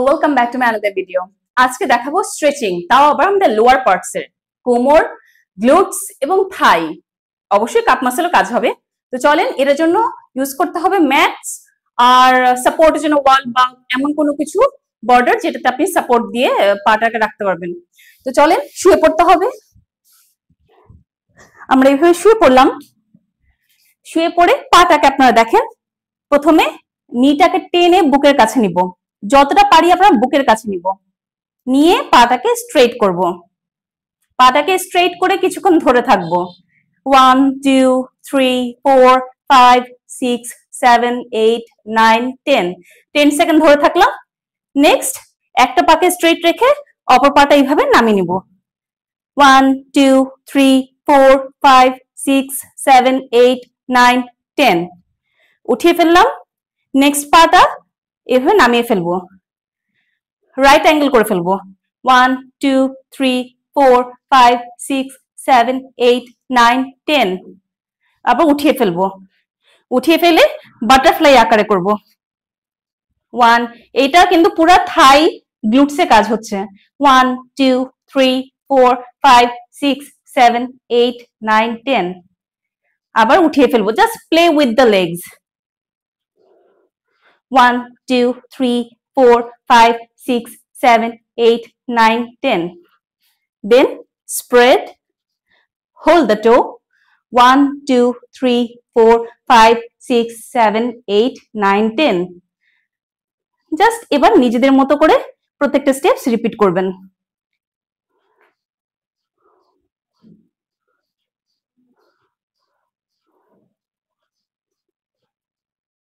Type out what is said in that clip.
Welcome back to my another video. আজকে দেখাবো stretching, তাও আবার আমাদের লোয়ার পার্টস এর, কোমর, গ্লুটস এবং থাই। অবশ্যই কাপ মাসেলও কাজ হবে। তো চলেন, এর জন্য ইউজ করতে হবে ম্যাটস আর সাপোর্টের জন্য ওয়াল বা এমন কোনো কিছু বর্ডার যেটাতে আপনি সাপোর্ট দিয়ে পাটাকে রাখতে পারবেন। তো চলেন, শুয়ে পড়তে হবে। আমরা এইভাবে শুয়ে পড়লাম। শুয়ে পড়ে পাটাকে আপনারা দেখেন, প্রথমে নিটাকে টেনে বুকের কাছে নিব, যতটা পারি আমরা বুকের কাছে নিব, নিয়ে পাটাকে স্ট্রেট করব। পাটাকে স্ট্রেট করে কিছুক্ষণ ধরে থাকবো। 1 2 3 4 5 6 7 8 9 10 10 সেকেন্ড ধরে থাকলাম। নেক্সট একটা পাকে স্ট্রেট রেখে অপর পাটা এইভাবে নামিয়ে নিব। 1 2 3 4 5 6 7 8 9 10 উঠিয়ে ফেললাম। নেক্সট পাটা এভাবে নামিয়ে ফেলবো, রাইট অ্যাঙ্গেল করে ফেলবো। 1 2 3 4 5 6 7 8 9 10 আবার উঠিয়ে ফেলবো। উঠিয়ে ফেলে বাটারফ্লাই আকারে করব। 1 এটা কিন্তু পুরো থাই গ্লুটসে কাজ হচ্ছে। 1 2 3 4 5 6 7 8 9 10 আবার উঠিয়ে ফেলবো, just play with the legs. 1 2 3 4 5 6 7 8 9 10 then spread, hold the toe. 1 2 3 4 5 6 7 8 9 10 just এবার নিজেদের মতো করে প্রত্যেকটা স্টেপস রিপিট করবেন।